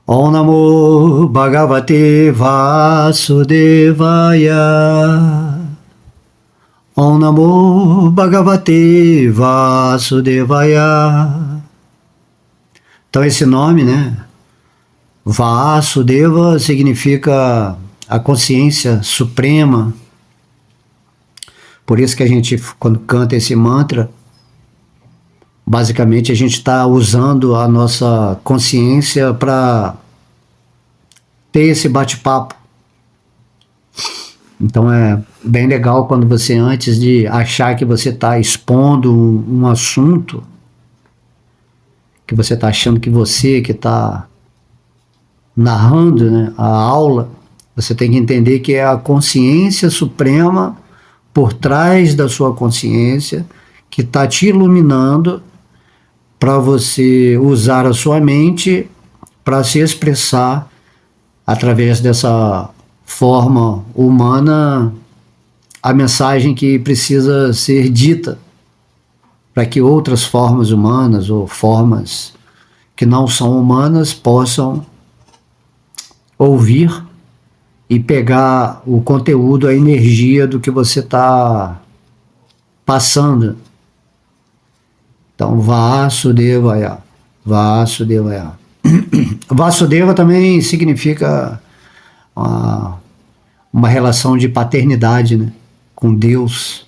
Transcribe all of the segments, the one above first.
Om Namo Bhagavate Vasudevaya. Om Namo Bhagavate Vasudevaya. Então esse nome, né? Vasudeva significa a consciência suprema. Por isso que a gente, quando canta esse mantra, basicamente a gente está usando a nossa consciência para ter esse bate-papo. Então é bem legal quando você, antes de achar que você está expondo um assunto, que você está achando que você que está narrando, né, a aula, você tem que entender que é a consciência suprema por trás da sua consciência que está te iluminando para você usar a sua mente para se expressar através dessa forma humana a mensagem que precisa ser dita para que outras formas humanas ou formas que não são humanas possam ouvir e pegar o conteúdo, a energia do que você está passando. Então, Vasudevaya, Vasudevaya. Vasudeva também significa uma relação de paternidade, né, com Deus.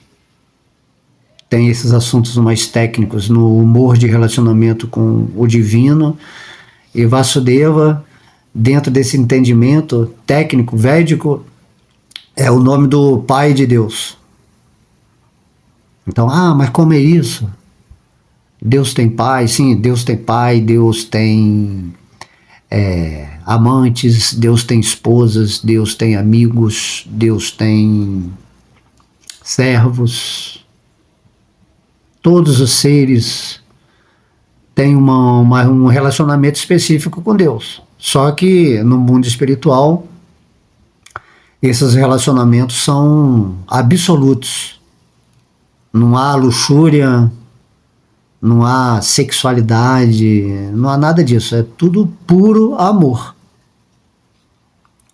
Tem esses assuntos mais técnicos no humor de relacionamento com o divino. E Vasudeva, dentro desse entendimento técnico, védico, é o nome do Pai de Deus. Então, mas como é isso? Deus tem pai? Sim, Deus tem pai, Deus tem amantes, Deus tem esposas, Deus tem amigos, Deus tem servos. Todos os seres têm um relacionamento específico com Deus. Só que no mundo espiritual, esses relacionamentos são absolutos. Não há luxúria, não há sexualidade, não há nada disso. É tudo puro amor.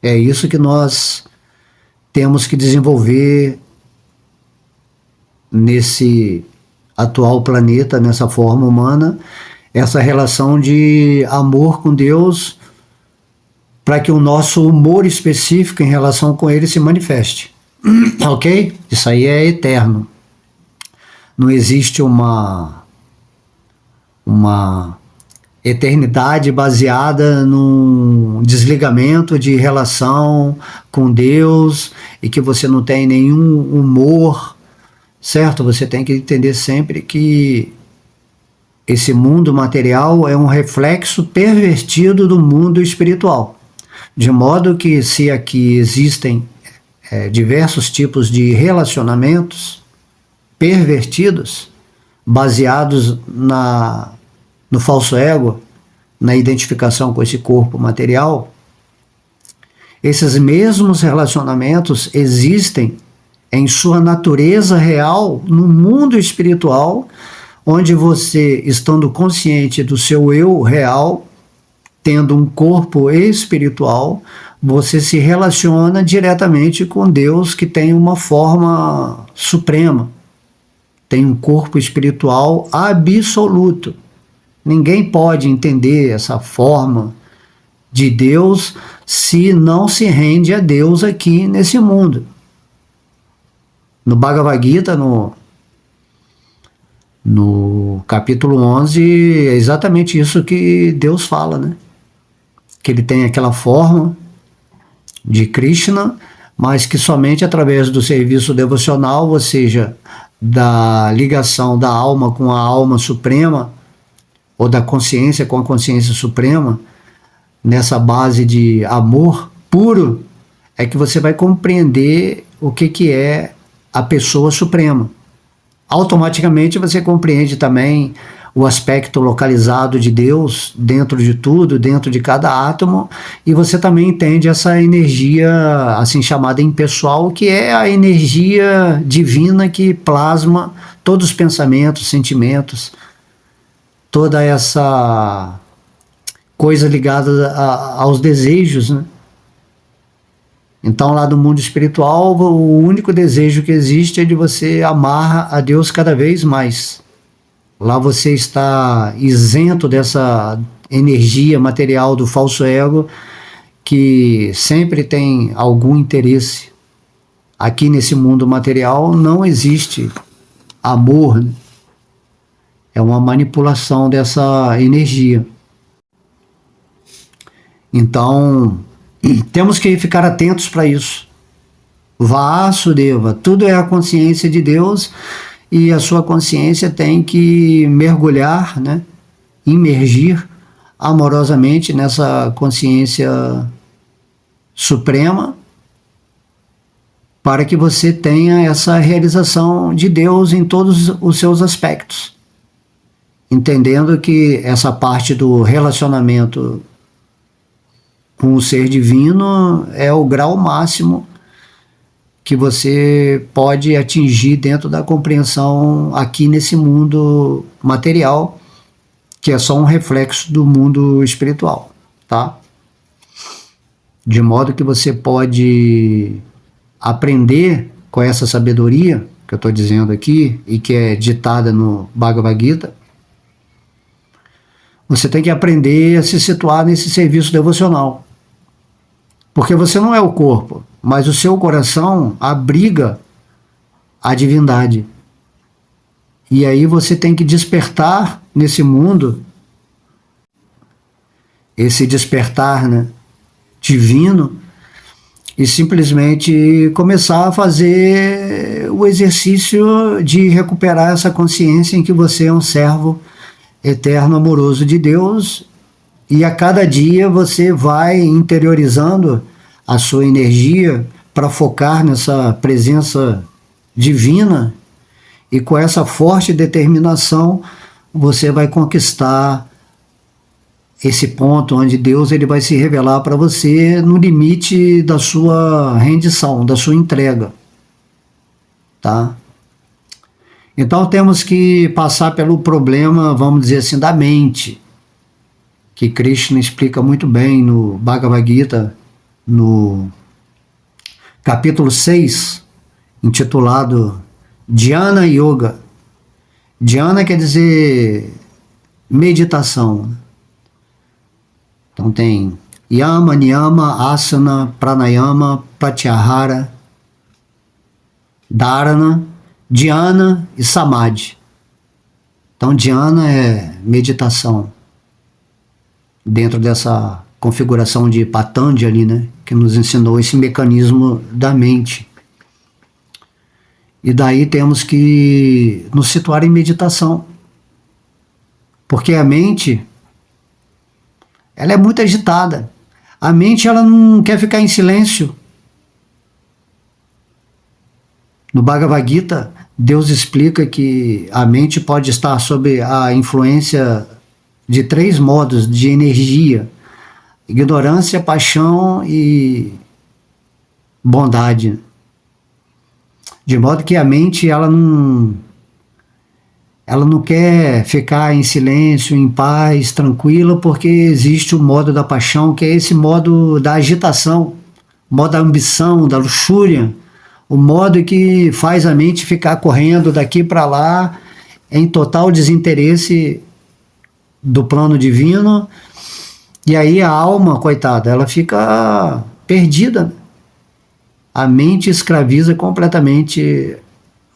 É isso que nós temos que desenvolver nesse atual planeta, nessa forma humana, essa relação de amor com Deus, para que o nosso humor específico em relação com Ele se manifeste. Ok? Isso aí é eterno. Não existe uma eternidade baseada num desligamento de relação com Deus e que você não tem nenhum humor, certo? Você tem que entender sempre que esse mundo material é um reflexo pervertido do mundo espiritual. De modo que, se aqui existem diversos tipos de relacionamentos pervertidos, baseados no falso ego, na identificação com esse corpo material, esses mesmos relacionamentos existem em sua natureza real no mundo espiritual, onde você, estando consciente do seu eu real, tendo um corpo espiritual, você se relaciona diretamente com Deus, que tem uma forma suprema, tem um corpo espiritual absoluto. Ninguém pode entender essa forma de Deus se não se rende a Deus aqui nesse mundo. No Bhagavad Gita, no capítulo 11, é exatamente isso que Deus fala, né? Que ele tem aquela forma de Krishna, mas que somente através do serviço devocional, ou seja, da ligação da alma com a alma suprema, ou da consciência com a consciência suprema, nessa base de amor puro, é que você vai compreender o que é a pessoa suprema. Automaticamente você compreende também o aspecto localizado de Deus dentro de tudo, dentro de cada átomo, e você também entende essa energia assim chamada impessoal, que é a energia divina que plasma todos os pensamentos, sentimentos, toda essa coisas ligadas aos desejos, né? Então, lá no mundo espiritual, o único desejo que existe é de você amar a Deus cada vez mais. Lá você está isento dessa energia material do falso ego, que sempre tem algum interesse. Aqui nesse mundo material não existe amor, né? É uma manipulação dessa energia. Então, temos que ficar atentos para isso. Vasudeva, tudo é a consciência de Deus, e a sua consciência tem que mergulhar, né? Imergir amorosamente nessa consciência suprema, para que você tenha essa realização de Deus em todos os seus aspectos, entendendo que essa parte do relacionamento com o ser divino é o grau máximo que você pode atingir dentro da compreensão aqui nesse mundo material, que é só um reflexo do mundo espiritual, tá? De modo que você pode aprender com essa sabedoria que eu estou dizendo aqui e que é ditada no Bhagavad Gita. Você tem que aprender a se situar nesse serviço devocional, porque você não é o corpo, mas o seu coração abriga a divindade. E aí você tem que despertar nesse mundo, esse despertar, né, divino, e simplesmente começar a fazer o exercício de recuperar essa consciência em que você é um servo eterno, amoroso de Deus, e a cada dia você vai interiorizando a sua energia para focar nessa presença divina, e com essa forte determinação você vai conquistar esse ponto onde Deus ele vai se revelar para você no limite da sua rendição, da sua entrega, tá? Então temos que passar pelo problema, vamos dizer assim, da mente, que Krishna explica muito bem no Bhagavad Gita, no capítulo 6, intitulado Dhyana Yoga. Dhyana quer dizer meditação. Então tem Yama, Niyama, Asana, Pranayama, Pratyahara, Dharana, Dhyana e Samadhi. Então Dhyana é meditação, dentro dessa configuração de Patanjali, né, que nos ensinou esse mecanismo da mente. E daí temos que nos situar em meditação, porque a mente, ela é muito agitada. A mente, ela não quer ficar em silêncio. No Bhagavad Gita, Deus explica que a mente pode estar sob a influência de 3 modos de energia: ignorância, paixão e bondade. De modo que a mente, ela não quer ficar em silêncio, em paz, tranquila, porque existe o modo da paixão, que é esse modo da agitação, o modo da ambição, da luxúria, o modo que faz a mente ficar correndo daqui para lá, em total desinteresse do plano divino, e aí a alma, coitada, ela fica perdida. A mente escraviza completamente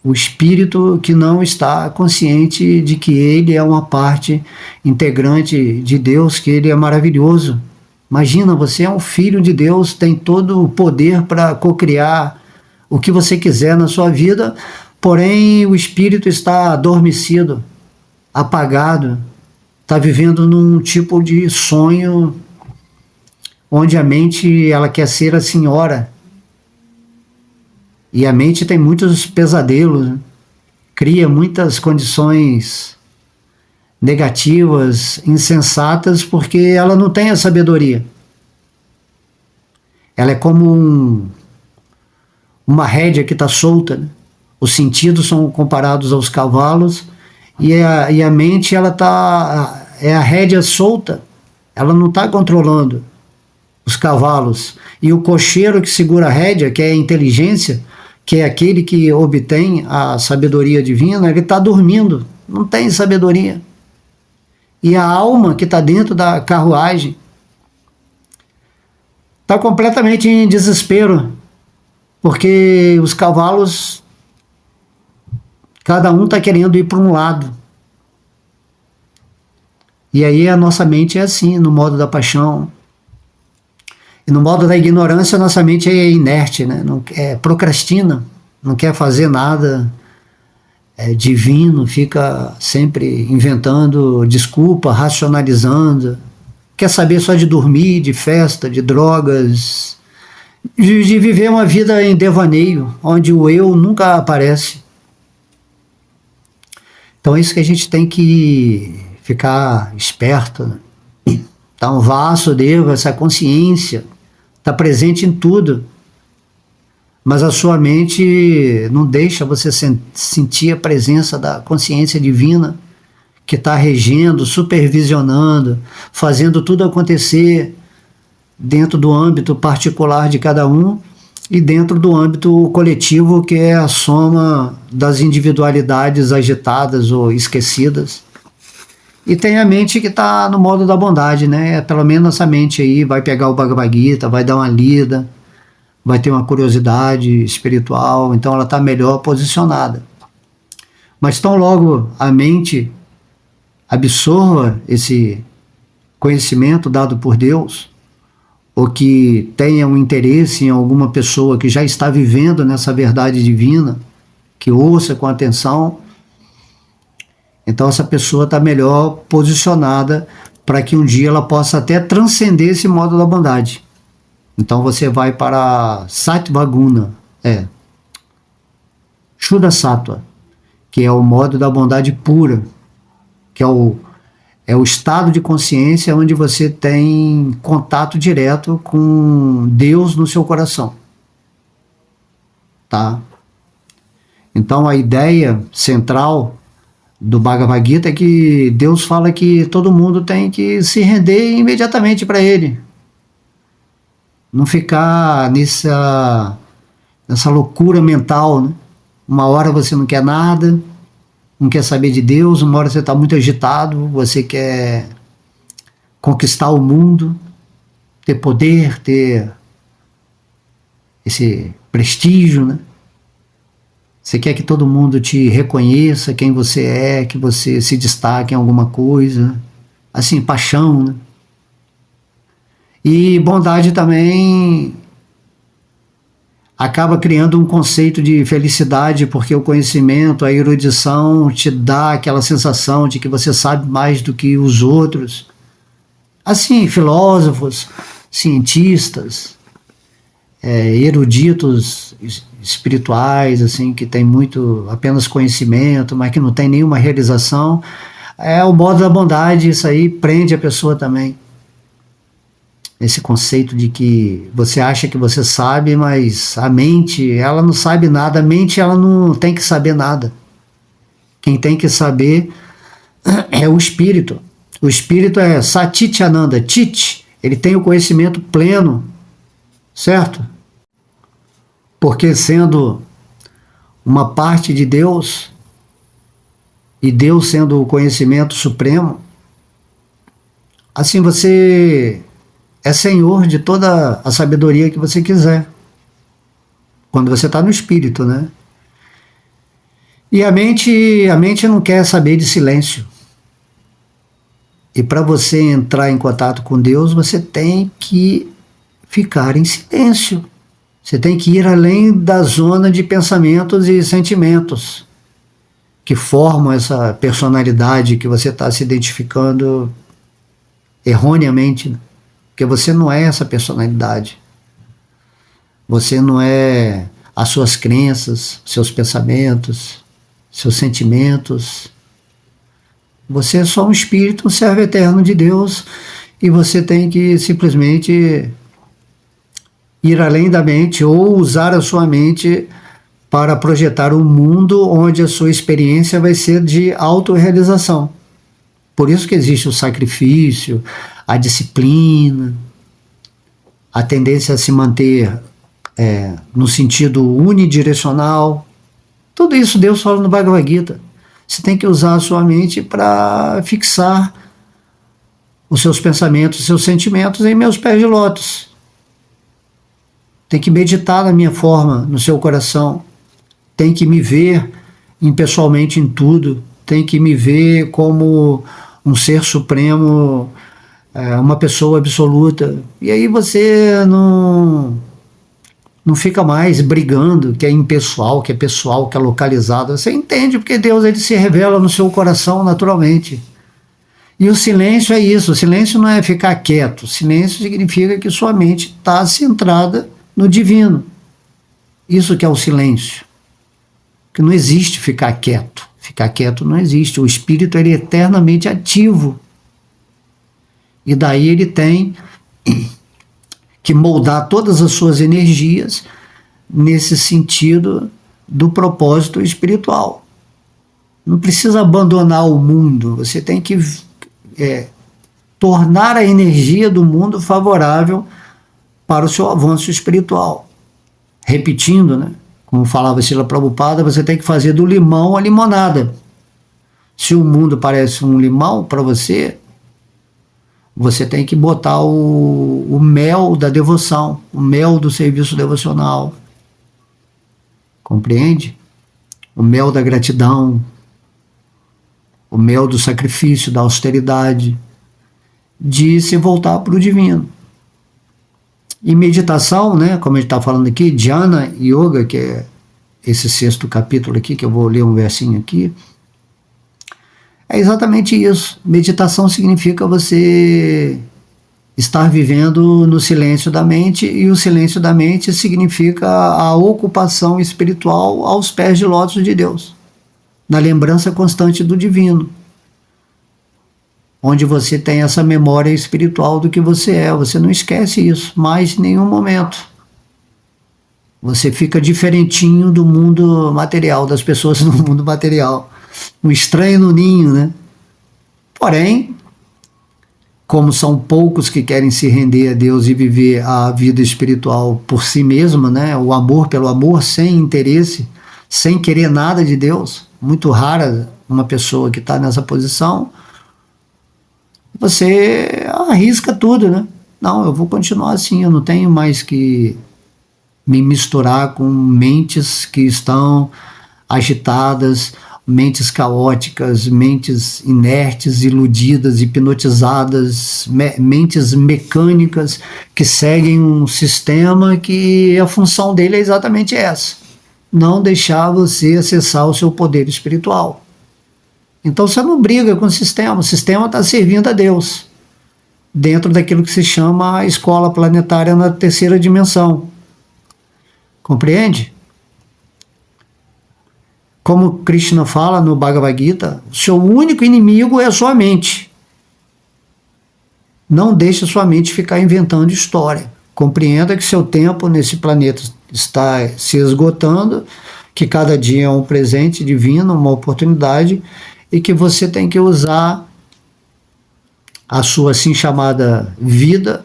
o espírito, que não está consciente de que ele é uma parte integrante de Deus, que ele é maravilhoso. Imagina, você é um filho de Deus, tem todo o poder para cocriar o que você quiser na sua vida, porém o espírito está adormecido, apagado, está vivendo num tipo de sonho onde a mente, ela quer ser a senhora. E a mente tem muitos pesadelos, né? Cria muitas condições negativas, insensatas, porque ela não tem a sabedoria. Ela é como uma rédea que está solta, né? Os sentidos são comparados aos cavalos, e a mente, ela é a rédea solta, ela não está controlando os cavalos. E o cocheiro que segura a rédea, que é a inteligência, que é aquele que obtém a sabedoria divina, ele está dormindo, não tem sabedoria. E a alma que está dentro da carruagem está completamente em desespero, porque os cavalos, cada um está querendo ir para um lado. E aí a nossa mente é assim, no modo da paixão. E no modo da ignorância, nossa mente é inerte, né? Procrastina, não quer fazer nada divino, fica sempre inventando desculpa, racionalizando, quer saber só de dormir, de festa, de drogas, de viver uma vida em devaneio, onde o eu nunca aparece. Então é isso que a gente tem que ficar esperto, né? Então, Vasudeva, essa consciência, está presente em tudo, mas a sua mente não deixa você sentir a presença da consciência divina que está regendo, supervisionando, fazendo tudo acontecer dentro do âmbito particular de cada um e dentro do âmbito coletivo, que é a soma das individualidades agitadas ou esquecidas. E tem a mente que está no modo da bondade, né? Pelo menos essa mente aí vai pegar o Bhagavad Gita, vai dar uma lida, vai ter uma curiosidade espiritual, então ela está melhor posicionada. Mas tão logo a mente absorva esse conhecimento dado por Deus, ou que tenha um interesse em alguma pessoa que já está vivendo nessa verdade divina, que ouça com atenção, então essa pessoa está melhor posicionada para que um dia ela possa até transcender esse modo da bondade. Então você vai para Sattva Guna, Shuddha Sattva, que é o modo da bondade pura, que é o estado de consciência onde você tem contato direto com Deus no seu coração. Tá? Então a ideia central do Bhagavad Gita é que Deus fala que todo mundo tem que se render imediatamente para Ele. Não ficar nessa loucura mental, né? Uma hora você não quer nada, não quer saber de Deus, uma hora você está muito agitado, você quer conquistar o mundo, ter poder, ter esse prestígio, né? Você quer que todo mundo te reconheça quem você é, que você se destaque em alguma coisa, assim, paixão, né? E bondade também acaba criando um conceito de felicidade, porque o conhecimento, a erudição te dá aquela sensação de que você sabe mais do que os outros. Assim, filósofos, cientistas, eruditos espirituais, assim, que tem muito apenas conhecimento, mas que não tem nenhuma realização, o modo da bondade, isso aí prende a pessoa também. Esse conceito de que você acha que você sabe, mas a mente, ela não sabe nada, a mente, ela não tem que saber nada. Quem tem que saber é o espírito. O espírito é Satchitananda, Chit, ele tem o conhecimento pleno, certo? Porque sendo uma parte de Deus, e Deus sendo o conhecimento supremo, assim você é senhor de toda a sabedoria que você quiser, quando você está no espírito, né? E a mente não quer saber de silêncio. E para você entrar em contato com Deus, você tem que ficar em silêncio. Você tem que ir além da zona de pensamentos e sentimentos que formam essa personalidade que você está se identificando erroneamente, né? Porque você não é essa personalidade. Você não é as suas crenças, seus pensamentos, seus sentimentos. Você é só um espírito, um servo eterno de Deus, e você tem que simplesmente ir além da mente ou usar a sua mente para projetar um mundo onde a sua experiência vai ser de autorrealização. Por isso que existe o sacrifício, a disciplina, a tendência a se manter no sentido unidirecional. Tudo isso Deus fala no Bhagavad Gita. Você tem que usar a sua mente para fixar os seus pensamentos, os seus sentimentos em meus pés de lótus. Tem que meditar na minha forma, no seu coração. Tem que me ver impessoalmente em tudo. Tem que me ver como um ser supremo, uma pessoa absoluta. E aí você não fica mais brigando, que é impessoal, que é pessoal, que é localizado. Você entende porque Deus ele se revela no seu coração naturalmente. E o silêncio é isso. O silêncio não é ficar quieto. O silêncio significa que sua mente está centrada no divino. Isso que é o silêncio. Que não existe ficar quieto. Ficar quieto não existe. O espírito ele é eternamente ativo. E daí ele tem que moldar todas as suas energias nesse sentido do propósito espiritual. Não precisa abandonar o mundo. Você tem que tornar a energia do mundo favorável para o seu avanço espiritual. Repetindo, né? Como falava Srila Prabhupada, você tem que fazer do limão a limonada. Se o mundo parece um limão para você, você tem que botar o mel da devoção, o mel do serviço devocional. Compreende? O mel da gratidão, o mel do sacrifício, da austeridade, de se voltar para o divino. E meditação, né, como a gente está falando aqui, Dhyana Yoga, que é esse 6º capítulo aqui, que eu vou ler um versinho aqui, é exatamente isso. Meditação significa você estar vivendo no silêncio da mente, e o silêncio da mente significa a ocupação espiritual aos pés de lótus de Deus, na lembrança constante do divino, onde você tem essa memória espiritual do que você é. Você não esquece isso, mais em nenhum momento. Você fica diferentinho do mundo material, das pessoas no mundo material. Um estranho no ninho, né? Porém, como são poucos que querem se render a Deus e viver a vida espiritual por si mesma, né? O amor pelo amor, sem interesse, sem querer nada de Deus, muito rara uma pessoa que está nessa posição, você arrisca tudo, né? Não, eu vou continuar assim, eu não tenho mais que me misturar com mentes que estão agitadas, mentes caóticas, mentes inertes, iludidas, hipnotizadas, mentes mecânicas que seguem um sistema que a função dele é exatamente essa: não deixar você acessar o seu poder espiritual. Então você não briga com o sistema está servindo a Deus, dentro daquilo que se chama a escola planetária na 3ª dimensão. Compreende? Como Krishna fala no Bhagavad Gita, seu único inimigo é a sua mente. Não deixe a sua mente ficar inventando história. Compreenda que seu tempo nesse planeta está se esgotando, que cada dia é um presente divino, uma oportunidade, e que você tem que usar a sua assim chamada vida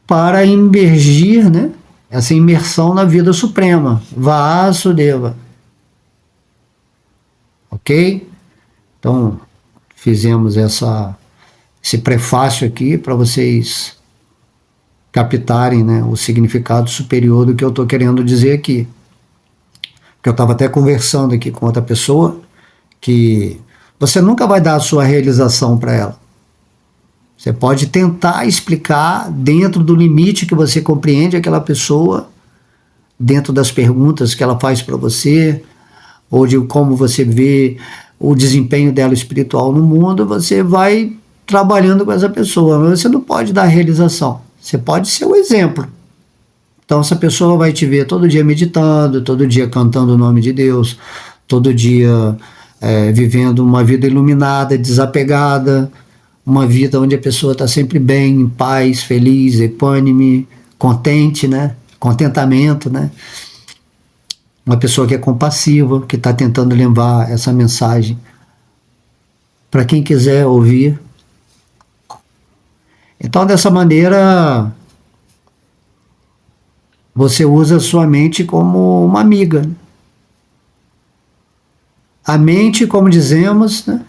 para imergir, né? Essa imersão na vida suprema, Vasudeva. Ok? Então, fizemos esse prefácio aqui para vocês captarem, né, o significado superior do que eu estou querendo dizer aqui. Porque eu estava até conversando aqui com outra pessoa, que você nunca vai dar a sua realização para ela. Você pode tentar explicar dentro do limite que você compreende aquela pessoa, dentro das perguntas que ela faz para você, ou de como você vê o desempenho dela espiritual no mundo. Você vai trabalhando com essa pessoa, mas você não pode dar realização. Você pode ser o exemplo. Então essa pessoa vai te ver todo dia meditando, todo dia cantando o nome de Deus, todo dia vivendo uma vida iluminada, desapegada, uma vida onde a pessoa está sempre bem, em paz, feliz, equânime, contente, né? Contentamento, né? Uma pessoa que é compassiva, que está tentando levar essa mensagem para quem quiser ouvir. Então, dessa maneira, você usa a sua mente como uma amiga. A mente, como dizemos, né,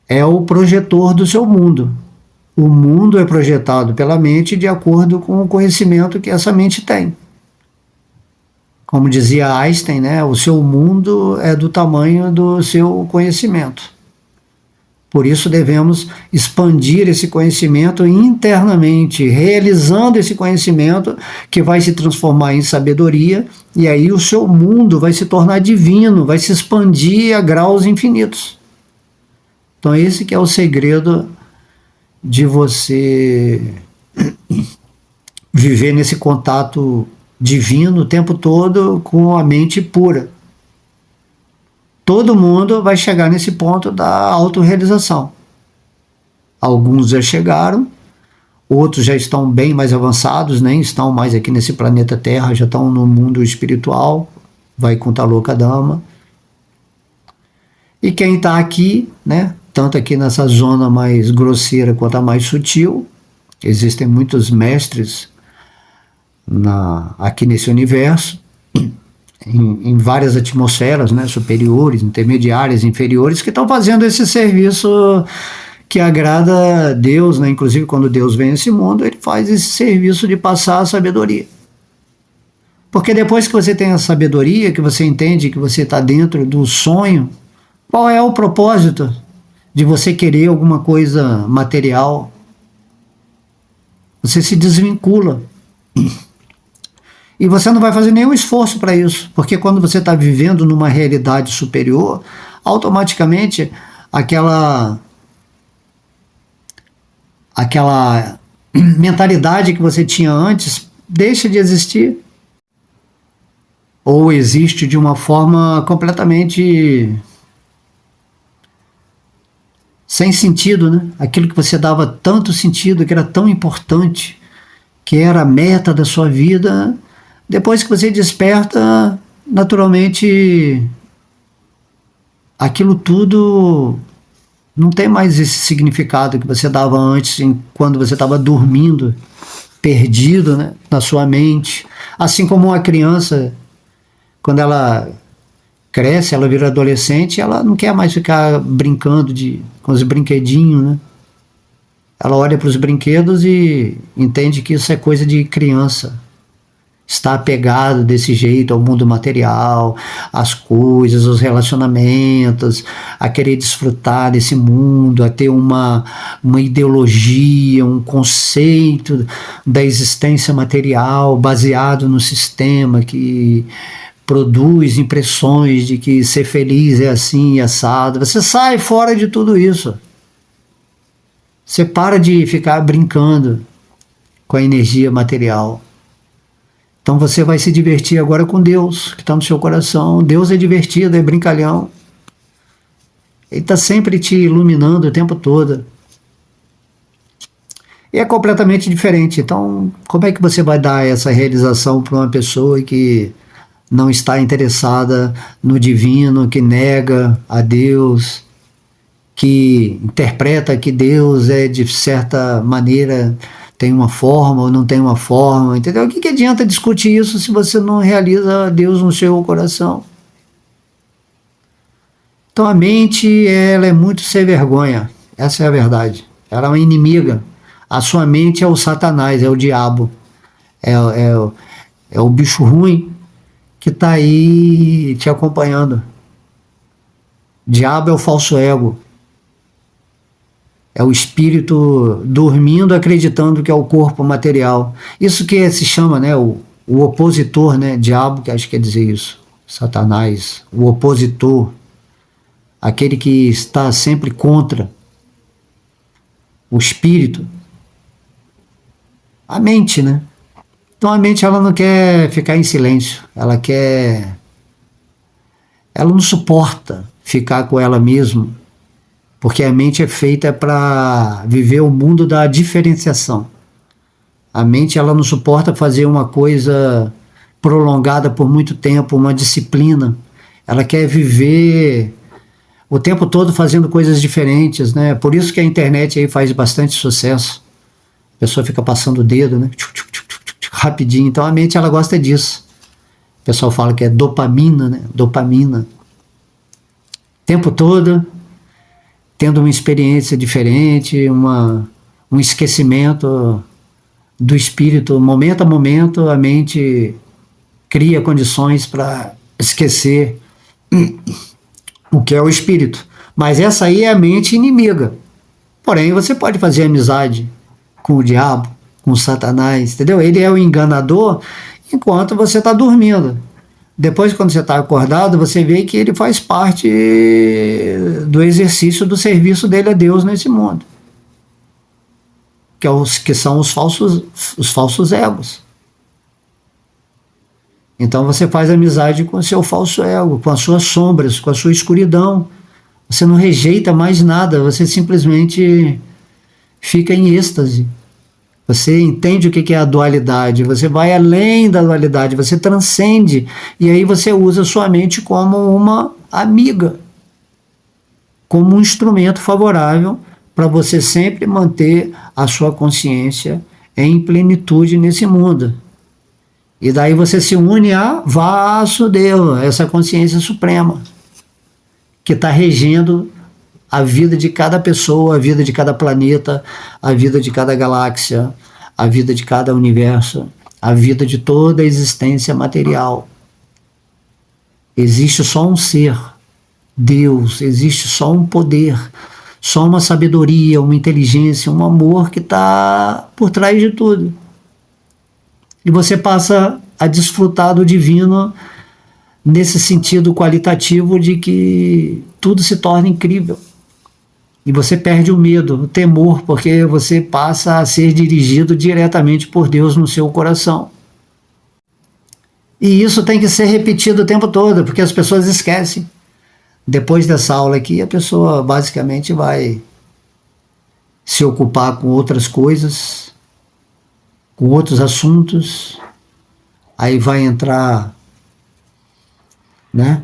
é o projetor do seu mundo. O mundo é projetado pela mente de acordo com o conhecimento que essa mente tem. Como dizia Einstein, né, o seu mundo é do tamanho do seu conhecimento. Por isso devemos expandir esse conhecimento internamente, realizando esse conhecimento que vai se transformar em sabedoria, e aí o seu mundo vai se tornar divino, vai se expandir a graus infinitos. Então esse que é o segredo de você viver nesse contato divino o tempo todo com a mente pura. Todo mundo vai chegar nesse ponto da autorrealização. Alguns já chegaram, outros já estão bem mais avançados, nem estão mais aqui nesse planeta Terra, já estão no mundo espiritual, vai contar louca dama. E quem está aqui, né, tanto aqui nessa zona mais grosseira quanto a mais sutil, existem muitos mestres aqui nesse universo, em várias atmosferas, né, superiores, intermediárias, inferiores, que estão fazendo esse serviço que agrada a Deus, né? Inclusive quando Deus vem nesse mundo, ele faz esse serviço de passar a sabedoria. Porque depois que você tem a sabedoria, que você entende que você está dentro do sonho, qual é o propósito de você querer alguma coisa material? Você se desvincula. E você não vai fazer nenhum esforço para isso, porque quando você está vivendo numa realidade superior, automaticamente aquela mentalidade que você tinha antes deixa de existir. Ou existe de uma forma completamente sem sentido, né? Aquilo que você dava tanto sentido, que era tão importante, que era a meta da sua vida, depois que você desperta, naturalmente, aquilo tudo não tem mais esse significado que você dava antes, quando você estava dormindo, perdido, né, na sua mente. Assim como uma criança, quando ela cresce, ela vira adolescente, ela não quer mais ficar brincando com os brinquedinhos, né? Ela olha para os brinquedos e entende que isso é coisa de criança. Está apegado desse jeito ao mundo material, às coisas, aos relacionamentos, a querer desfrutar desse mundo, a ter uma ideologia, um conceito da existência material baseado no sistema que produz impressões de que ser feliz é assim e assado. Você sai fora de tudo isso. Você para de ficar brincando com a energia material. Então você vai se divertir agora com Deus, que está no seu coração. Deus é divertido, é brincalhão. Ele está sempre te iluminando o tempo todo. E é completamente diferente. Então, como é que você vai dar essa realização para uma pessoa que não está interessada no divino, que nega a Deus, que interpreta que Deus é, de certa maneira, tem uma forma ou não tem uma forma, entendeu? O que adianta discutir isso se você não realiza Deus no seu coração? Então a mente, ela é muito sem vergonha, essa é a verdade. Ela é uma inimiga. A sua mente é o Satanás, é o diabo, é o bicho ruim que está aí te acompanhando. Diabo é o falso ego. É o espírito dormindo, acreditando que é o corpo material. Isso que se chama, né, o opositor, né, diabo, que acho que quer dizer isso, Satanás, o opositor, aquele que está sempre contra o espírito, a mente, né? Então a mente, ela não quer ficar em silêncio, ela não suporta ficar com ela mesma, porque a mente é feita para viver o mundo da diferenciação. A mente, ela não suporta fazer uma coisa prolongada por muito tempo, uma disciplina. Ela quer viver o tempo todo fazendo coisas diferentes, né? Por isso que a internet aí faz bastante sucesso. A pessoa fica passando o dedo, né? Rapidinho. Então a mente, ela gosta disso. O pessoal fala que é dopamina, né? Dopamina. O tempo todo tendo uma experiência diferente, um esquecimento do espírito. Momento a momento, a mente cria condições para esquecer o que é o espírito. Mas essa aí é a mente inimiga. Porém, você pode fazer amizade com o diabo, com o Satanás, entendeu? Ele é o enganador enquanto você está dormindo. Depois, quando você está acordado, você vê que ele faz parte do exercício do serviço dele a Deus nesse mundo. Que são os falsos egos. Então você faz amizade com o seu falso ego, com as suas sombras, com a sua escuridão. Você não rejeita mais nada, você simplesmente fica em êxtase. Você entende o que é a dualidade, você vai além da dualidade, você transcende, e aí você usa sua mente como uma amiga, como um instrumento favorável para você sempre manter a sua consciência em plenitude nesse mundo. E daí você se une a Vasudeva, essa consciência suprema, que está regendo a vida de cada pessoa, a vida de cada planeta, a vida de cada galáxia, a vida de cada universo, a vida de toda a existência material. Existe só um ser, Deus, existe só um poder, só uma sabedoria, uma inteligência, um amor que está por trás de tudo. E você passa a desfrutar do divino nesse sentido qualitativo de que tudo se torna incrível. E você perde o medo, o temor, porque você passa a ser dirigido diretamente por Deus no seu coração. E isso tem que ser repetido o tempo todo, porque as pessoas esquecem. Depois dessa aula aqui, a pessoa basicamente vai se ocupar com outras coisas, com outros assuntos, aí vai entrar, né,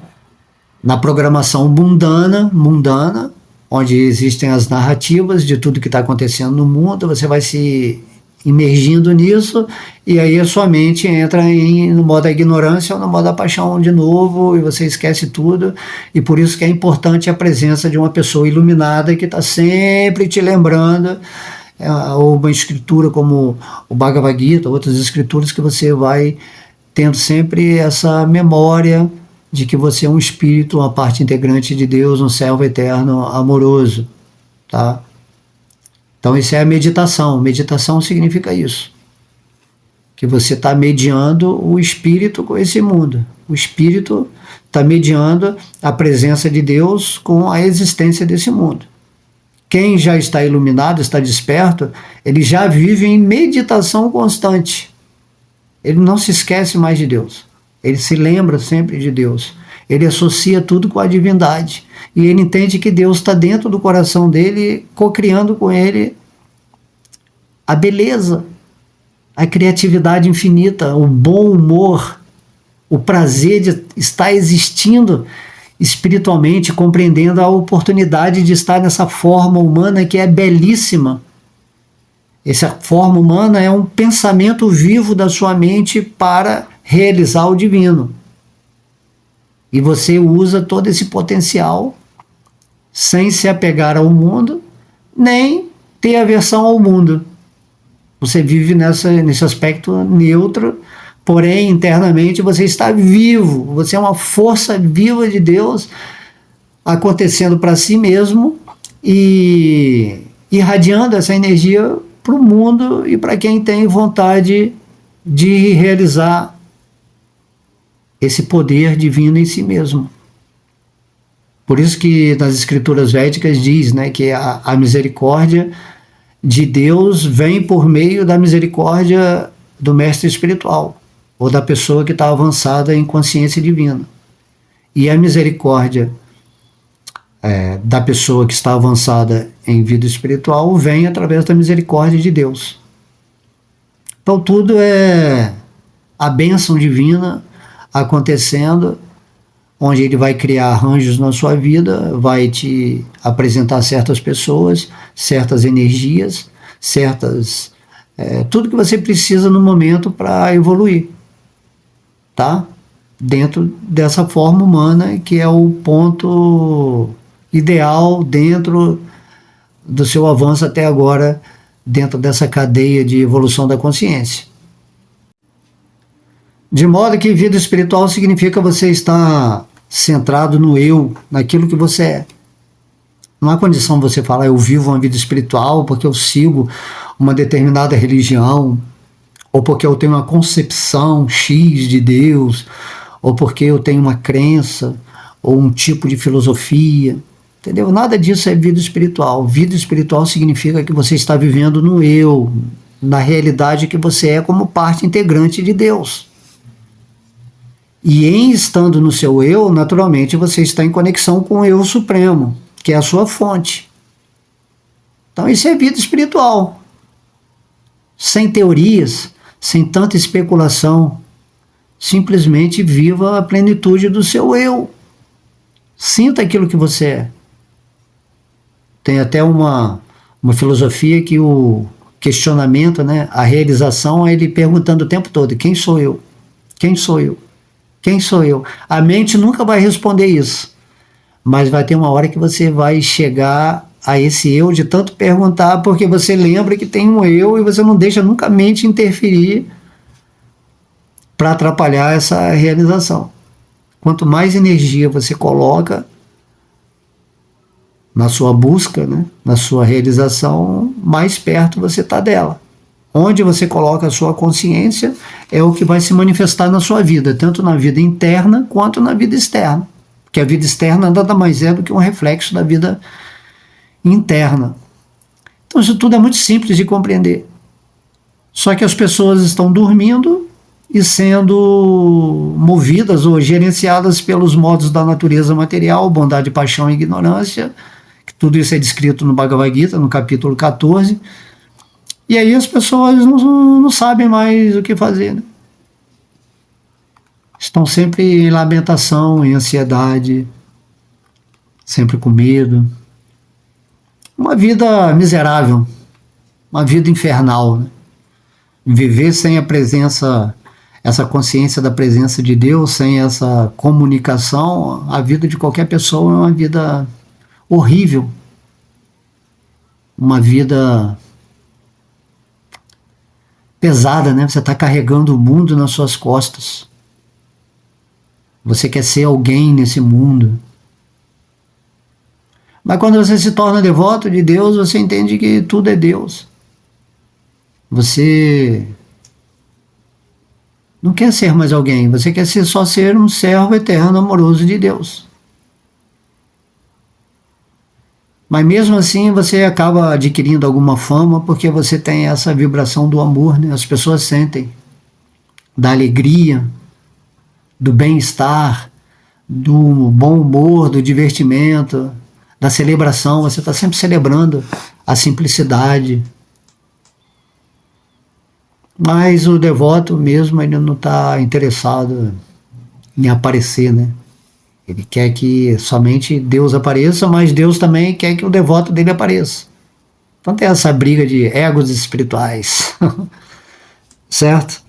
na programação mundana, onde existem as narrativas de tudo que está acontecendo no mundo, você vai se imergindo nisso, e aí a sua mente entra no modo da ignorância ou no modo da paixão de novo, e você esquece tudo, e por isso que é importante a presença de uma pessoa iluminada que está sempre te lembrando, ou uma escritura como o Bhagavad Gita, outras escrituras que você vai tendo sempre essa memória de que você é um espírito, uma parte integrante de Deus, um servo eterno amoroso, tá? Então isso é a meditação. Meditação significa isso, que você está mediando o espírito com esse mundo. O espírito está mediando a presença de Deus com a existência desse mundo. Quem já está iluminado, está desperto, ele já vive em meditação constante. Ele não se esquece mais de Deus. Ele se lembra sempre de Deus. Ele associa tudo com a divindade. E ele entende que Deus está dentro do coração dele, co-criando com ele a beleza, a criatividade infinita, o bom humor, o prazer de estar existindo espiritualmente, compreendendo a oportunidade de estar nessa forma humana que é belíssima. Essa forma humana é um pensamento vivo da sua mente para realizar o divino. E você usa todo esse potencial sem se apegar ao mundo, nem ter aversão ao mundo. Você vive nesse aspecto neutro, porém internamente você está vivo, você é uma força viva de Deus acontecendo para si mesmo e irradiando essa energia para o mundo e para quem tem vontade de realizar esse poder divino em si mesmo. Por isso que nas escrituras védicas diz, né, que a misericórdia de Deus vem por meio da misericórdia do mestre espiritual, ou da pessoa que está avançada em consciência divina. E a misericórdia da pessoa que está avançada em vida espiritual vem através da misericórdia de Deus. Então tudo é a bênção divina acontecendo onde ele vai criar arranjos na sua vida, vai te apresentar certas pessoas, certas energias, tudo que você precisa no momento para evoluir, tá? Dentro dessa forma humana, que é o ponto ideal dentro do seu avanço até agora, dentro dessa cadeia de evolução da consciência. De modo que vida espiritual significa você estar centrado no eu, naquilo que você é. Não há condição de você falar, eu vivo uma vida espiritual porque eu sigo uma determinada religião, ou porque eu tenho uma concepção X de Deus, ou porque eu tenho uma crença, ou um tipo de filosofia, entendeu? Nada disso é vida espiritual. Vida espiritual significa que você está vivendo no eu, na realidade que você é como parte integrante de Deus. E em estando no seu eu, naturalmente você está em conexão com o eu supremo, que é a sua fonte. Então isso é vida espiritual. Sem teorias, sem tanta especulação. Simplesmente viva a plenitude do seu eu. Sinta aquilo que você é. Tem até uma filosofia que o questionamento, né, a realização, é ele perguntando o tempo todo, quem sou eu? Quem sou eu? Quem sou eu? A mente nunca vai responder isso, mas vai ter uma hora que você vai chegar a esse eu de tanto perguntar, porque você lembra que tem um eu e você não deixa nunca a mente interferir para atrapalhar essa realização. Quanto mais energia você coloca na sua busca, né, na sua realização, mais perto você está dela. Onde você coloca a sua consciência é o que vai se manifestar na sua vida, tanto na vida interna quanto na vida externa. Porque a vida externa nada mais é do que um reflexo da vida interna. Então isso tudo é muito simples de compreender. Só que as pessoas estão dormindo e sendo movidas ou gerenciadas pelos modos da natureza material, bondade, paixão e ignorância, que tudo isso é descrito no Bhagavad Gita, no capítulo 14. E aí as pessoas não sabem mais o que fazer, né? Estão sempre em lamentação, em ansiedade, sempre com medo. Uma vida miserável, uma vida infernal, né? Viver sem a presença, essa consciência da presença de Deus, sem essa comunicação, a vida de qualquer pessoa é uma vida horrível. Uma vida pesada, né? Você está carregando o mundo nas suas costas. Você quer ser alguém nesse mundo. Mas quando você se torna devoto de Deus, você entende que tudo é Deus. Você não quer ser mais alguém, você quer só ser um servo eterno, amoroso de Deus. Mas mesmo assim você acaba adquirindo alguma fama porque você tem essa vibração do amor, né? As pessoas sentem da alegria, do bem-estar, do bom humor, do divertimento, da celebração. Você está sempre celebrando a simplicidade. Mas o devoto mesmo, ele não está interessado em aparecer, né? Ele quer que somente Deus apareça, mas Deus também quer que o devoto dele apareça. Então tem essa briga de egos espirituais. Certo?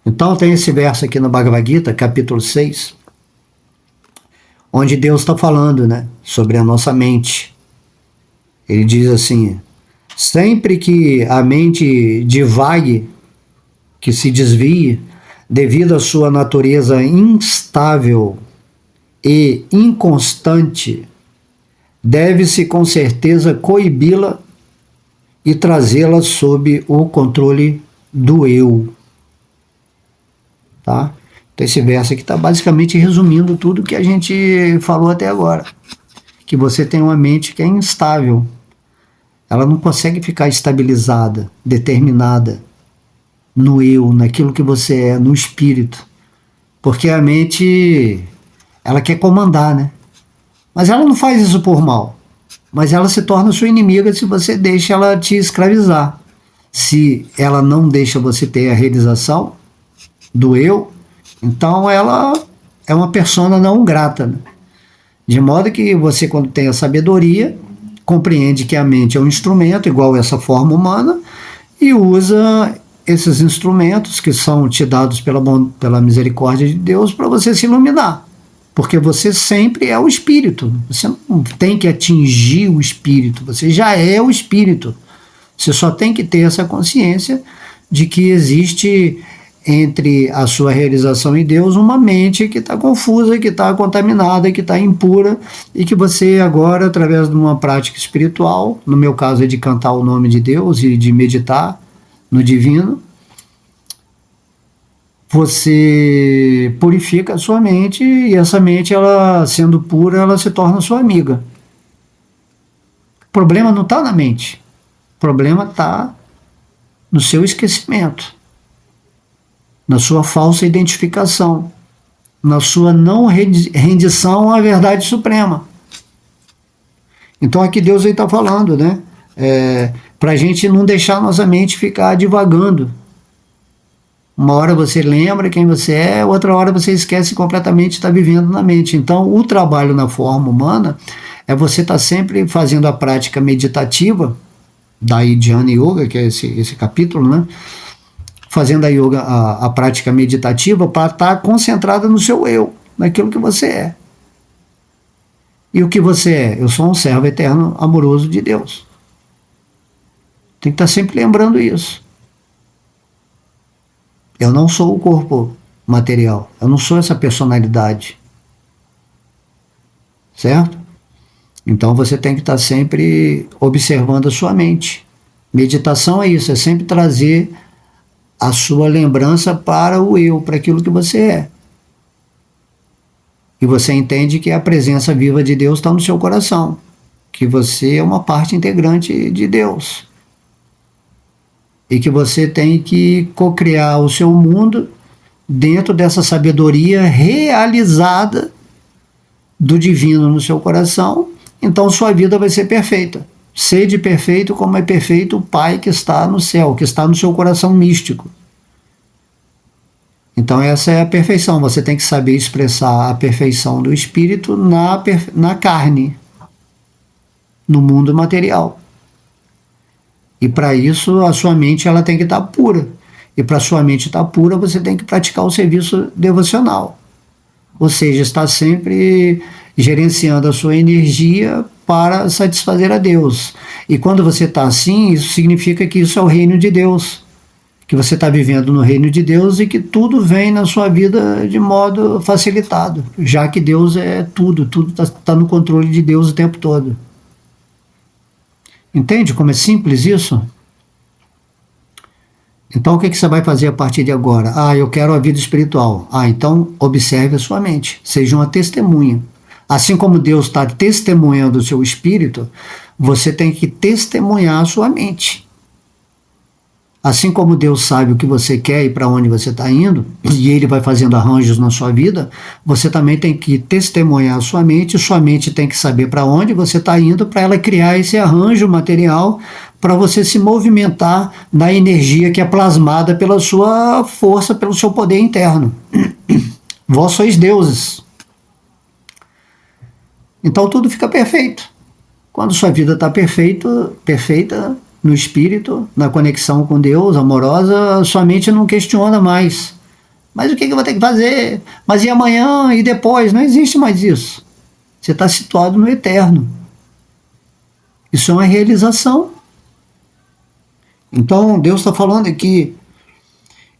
Então tem esse verso aqui no Bhagavad Gita, capítulo 6, onde Deus está falando, né, sobre a nossa mente. Ele diz assim: sempre que a mente divague, que se desvie, devido à sua natureza instável e inconstante, deve-se com certeza coibi-la e trazê-la sob o controle do eu. Tá? Então esse verso aqui está basicamente resumindo tudo que a gente falou até agora. Que você tem uma mente que é instável. Ela não consegue ficar estabilizada, determinada no eu, naquilo que você é, no espírito. Porque a mente, ela quer comandar, né? Mas ela não faz isso por mal. Mas ela se torna sua inimiga se você deixa ela te escravizar. Se ela não deixa você ter a realização do eu, então ela é uma persona não grata, né? De modo que você, quando tem a sabedoria, compreende que a mente é um instrumento, igual essa forma humana, e usa esses instrumentos que são te dados pela misericórdia de Deus para você se iluminar. Porque você sempre é o espírito. Você não tem que atingir o espírito, você já é o espírito. Você só tem que ter essa consciência de que existe entre a sua realização e Deus uma mente que está confusa, que está contaminada, que está impura, e que você agora, através de uma prática espiritual, no meu caso é de cantar o nome de Deus e de meditar no divino, você purifica a sua mente, e essa mente, ela sendo pura, ela se torna sua amiga. O problema não está na mente, o problema está no seu esquecimento, na sua falsa identificação, na sua não rendição à verdade suprema. Então aqui Deus está falando, né? Para a gente não deixar nossa mente ficar divagando. Uma hora você lembra quem você é, outra hora você esquece completamente de estar vivendo na mente. Então o trabalho na forma humana é você estar sempre fazendo a prática meditativa, daí Dhyana Yoga, que é esse capítulo, né? Fazendo a prática meditativa para estar concentrada no seu eu, naquilo que você é. E o que você é? Eu sou um servo eterno, amoroso de Deus. Tem que estar sempre lembrando isso. Eu não sou o corpo material, eu não sou essa personalidade. Certo? Então você tem que estar sempre observando a sua mente. Meditação é isso, é sempre trazer a sua lembrança para o eu, para aquilo que você é. E você entende que a presença viva de Deus está no seu coração, que você é uma parte integrante de Deus. E que você tem que cocriar o seu mundo dentro dessa sabedoria realizada do divino no seu coração, então sua vida vai ser perfeita. Sede perfeito como é perfeito o Pai que está no céu, que está no seu coração místico. Então essa é a perfeição, você tem que saber expressar a perfeição do espírito na carne, no mundo material. E para isso a sua mente ela tem que estar pura. E para a sua mente estar pura, você tem que praticar o serviço devocional. Ou seja, estar sempre gerenciando a sua energia para satisfazer a Deus. E quando você está assim, isso significa que isso é o reino de Deus. Que você está vivendo no reino de Deus e que tudo vem na sua vida de modo facilitado. Já que Deus é tudo está no controle de Deus o tempo todo. Entende como é simples isso? Então o que você vai fazer a partir de agora? Eu quero a vida espiritual. Então observe a sua mente, seja uma testemunha. Assim como Deus está testemunhando o seu espírito, você tem que testemunhar a sua mente. Assim como Deus sabe o que você quer e para onde você está indo, e Ele vai fazendo arranjos na sua vida, você também tem que testemunhar a sua mente tem que saber para onde você está indo, para ela criar esse arranjo material, para você se movimentar na energia que é plasmada pela sua força, pelo seu poder interno. Vós sois deuses. Então tudo fica perfeito. Quando sua vida está perfeita, no espírito, na conexão com Deus, amorosa, sua mente não questiona mais. Mas o que eu vou ter que fazer? Mas e amanhã? E depois? Não existe mais isso. Você está situado no eterno. Isso é uma realização. Então, Deus está falando aqui.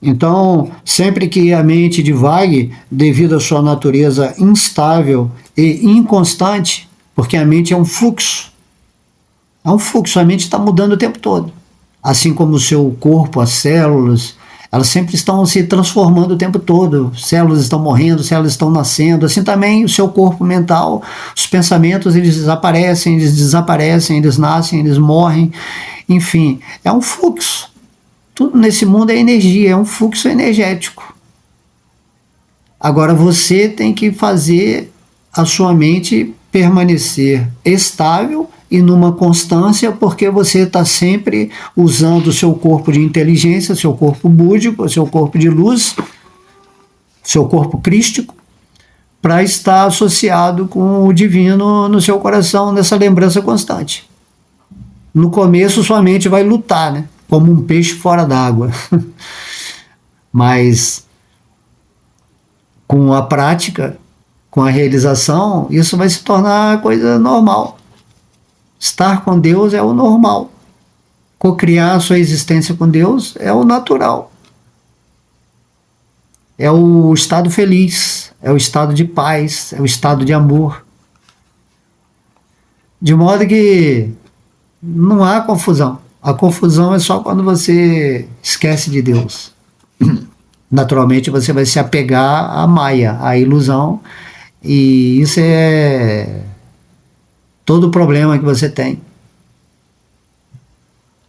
Então, sempre que a mente divague, devido à sua natureza instável e inconstante, porque a mente é um fluxo, a mente está mudando o tempo todo. Assim como o seu corpo, as células, elas sempre estão se transformando o tempo todo. Células estão morrendo, células estão nascendo. Assim também o seu corpo mental, os pensamentos, eles desaparecem, eles nascem, eles morrem. Enfim, é um fluxo. Tudo nesse mundo é energia, é um fluxo energético. Agora você tem que fazer a sua mente permanecer estável e numa constância, porque você está sempre usando o seu corpo de inteligência, seu corpo búdico, seu corpo de luz, seu corpo crístico, para estar associado com o divino no seu coração, nessa lembrança constante. No começo, sua mente vai lutar, né? Como um peixe fora d'água. Mas com a prática, com a realização, isso vai se tornar coisa normal. Estar com Deus é o normal. Cocriar a sua existência com Deus é o natural. É o estado feliz, é o estado de paz, é o estado de amor. De modo que não há confusão. A confusão é só quando você esquece de Deus. Naturalmente você vai se apegar à maia, à ilusão, e isso é todo o problema que você tem.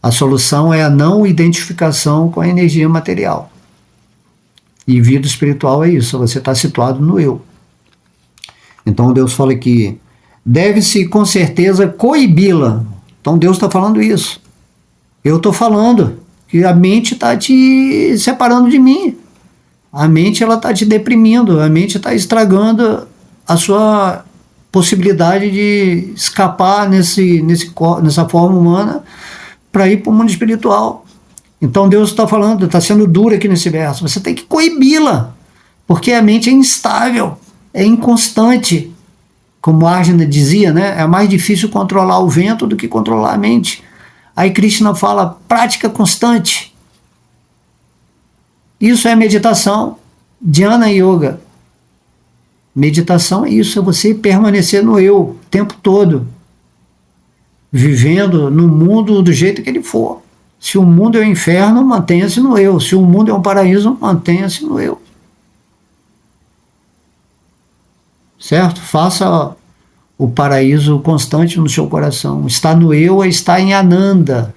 A solução é a não identificação com a energia material. E vida espiritual é isso, você está situado no eu. Então Deus fala que deve-se com certeza coibi-la. Então Deus está falando isso. Eu estou falando que a mente está te separando de mim. A mente ela está te deprimindo, a mente está estragando a sua possibilidade de escapar nessa forma humana para ir para o mundo espiritual. Então Deus está falando, está sendo duro aqui nesse verso. Você tem que coibi-la, porque a mente é instável, é inconstante. Como Arjuna dizia, né? É mais difícil controlar o vento do que controlar a mente. Aí Krishna fala, prática constante. Isso é meditação, Dhyana Yoga. Meditação é isso, é você permanecer no eu o tempo todo, vivendo no mundo do jeito que ele for. Se o mundo é um inferno, mantenha-se no eu. Se o mundo é um paraíso, mantenha-se no eu. Certo? Faça o paraíso constante no seu coração. Estar no eu é estar em Ananda.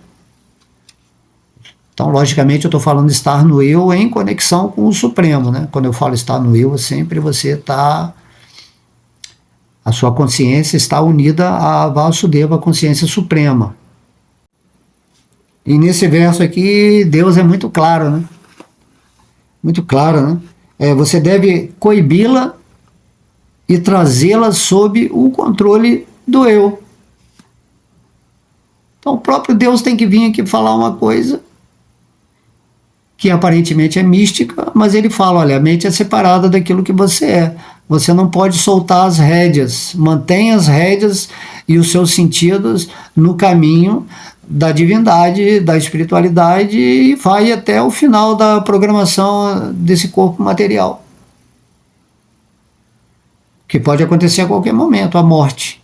Então, logicamente, eu estou falando de estar no eu em conexão com o Supremo, né? Quando eu falo estar no eu, sempre você está... A sua consciência está unida a Vasudeva, a consciência suprema. E nesse verso aqui, Deus é muito claro, né? Muito claro, né? Você deve coibi-la e trazê-la sob o controle do eu. Então o próprio Deus tem que vir aqui falar uma coisa que aparentemente é mística, mas ele fala, olha, a mente é separada daquilo que você é. Você não pode soltar as rédeas. Mantenha as rédeas e os seus sentidos no caminho da divindade, da espiritualidade, e vai até o final da programação desse corpo material. Que pode acontecer a qualquer momento, a morte.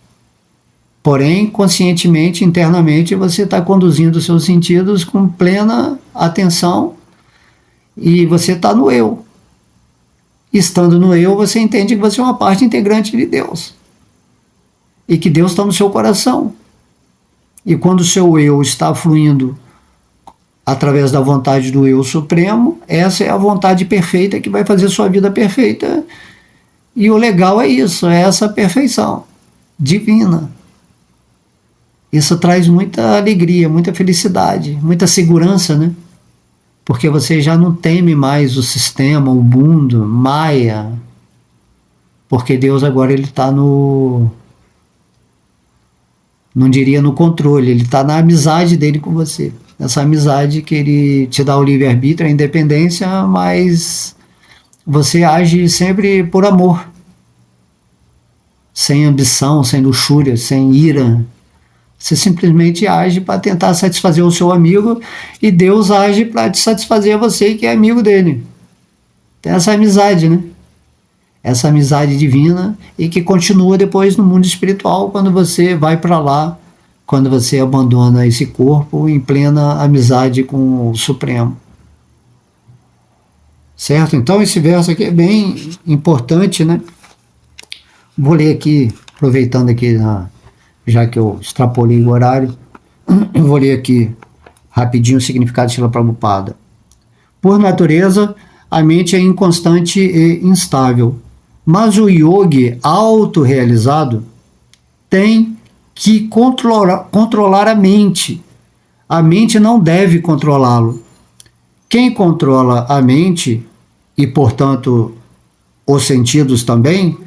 Porém, conscientemente, internamente, você está conduzindo os seus sentidos com plena atenção e você está no eu. Estando no eu, você entende que você é uma parte integrante de Deus. E que Deus está no seu coração. E quando o seu eu está fluindo através da vontade do eu supremo, essa é a vontade perfeita que vai fazer sua vida perfeita. E o legal é isso, é essa perfeição divina. Isso traz muita alegria, muita felicidade, muita segurança, né? Porque você já não teme mais o sistema, o mundo, Maya. Porque Deus agora ele está no... Não diria no controle, ele está na amizade dele com você. Essa amizade que ele te dá o livre-arbítrio, a independência, mas você age sempre por amor. Sem ambição, sem luxúria, sem ira. Você simplesmente age para tentar satisfazer o seu amigo e Deus age para te satisfazer você que é amigo dele. Tem essa amizade, né? Essa amizade divina e que continua depois no mundo espiritual quando você vai para lá, quando você abandona esse corpo em plena amizade com o Supremo. Certo? Então esse verso aqui é bem importante, né? Vou ler aqui, aproveitando aqui, já que eu extrapolei o horário, eu vou ler aqui rapidinho o significado de Srila Prabhupada. Por natureza, a mente é inconstante e instável, mas o yogi autorrealizado tem que controlar a mente. A mente não deve controlá-lo. Quem controla a mente, e portanto os sentidos também,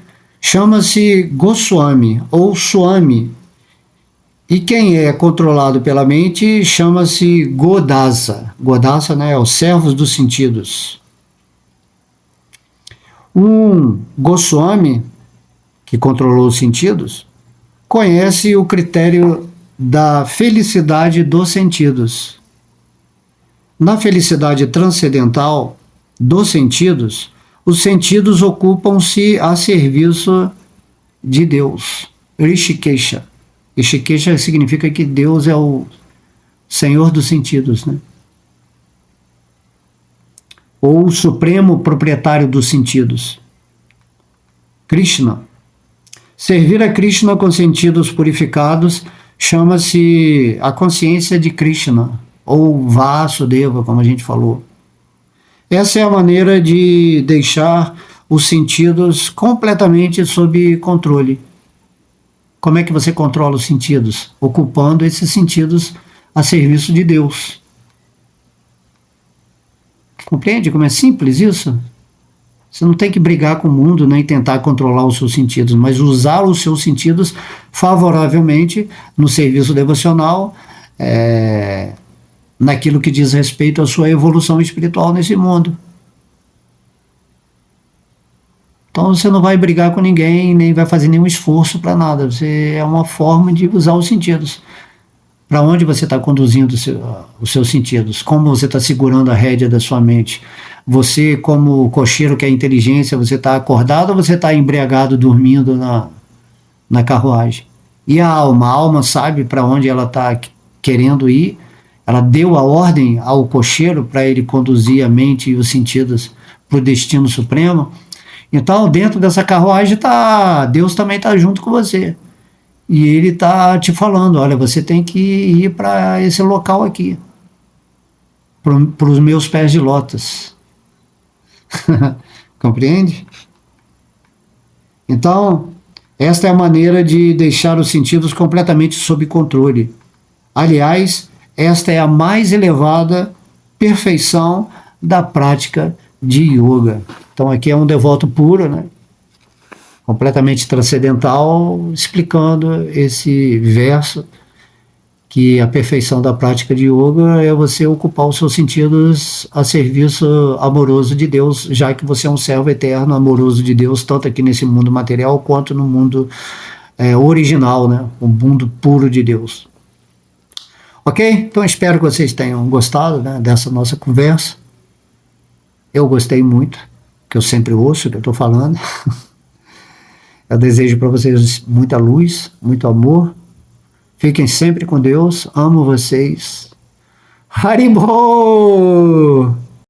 chama-se Goswami ou Swami. E quem é controlado pela mente chama-se Godasa. Godasa, né, é os servos dos sentidos. Um Goswami, que controlou os sentidos, conhece o critério da felicidade dos sentidos. Na felicidade transcendental dos sentidos, os sentidos ocupam-se a serviço de Deus. Rishikesha. Rishikesha significa que Deus é o Senhor dos sentidos, né? Ou o supremo proprietário dos sentidos. Krishna. Servir a Krishna com sentidos purificados chama-se a consciência de Krishna, ou Vasudeva, como a gente falou. Essa é a maneira de deixar os sentidos completamente sob controle. Como é que você controla os sentidos? Ocupando esses sentidos a serviço de Deus. Compreende como é simples isso? Você não tem que brigar com o mundo nem tentar controlar os seus sentidos, mas usar os seus sentidos favoravelmente no serviço devocional, naquilo que diz respeito à sua evolução espiritual nesse mundo. Então você não vai brigar com ninguém, nem vai fazer nenhum esforço para nada. É uma forma de usar os sentidos. Para onde você está conduzindo os seus sentidos? Como você está segurando a rédea da sua mente? Você, como cocheiro que é inteligência, você está acordado ou você está embriagado, dormindo na carruagem? E a alma sabe para onde ela está querendo ir. Ela deu a ordem ao cocheiro para ele conduzir a mente e os sentidos para o destino supremo. Então, dentro dessa carruagem, Deus também está junto com você. E ele está te falando, olha, você tem que ir para esse local aqui, para os meus pés de lótus. Compreende? Então, esta é a maneira de deixar os sentidos completamente sob controle. Aliás, esta é a mais elevada perfeição da prática de yoga. Então aqui é um devoto puro, né? Completamente transcendental, explicando esse verso, que a perfeição da prática de yoga é você ocupar os seus sentidos a serviço amoroso de Deus, já que você é um servo eterno, amoroso de Deus, tanto aqui nesse mundo material quanto no mundo original, né? O mundo puro de Deus. Ok? Então espero que vocês tenham gostado, né, dessa nossa conversa. Eu gostei muito, que eu sempre ouço o que eu estou falando. Eu desejo para vocês muita luz, muito amor. Fiquem sempre com Deus. Amo vocês. Haribol!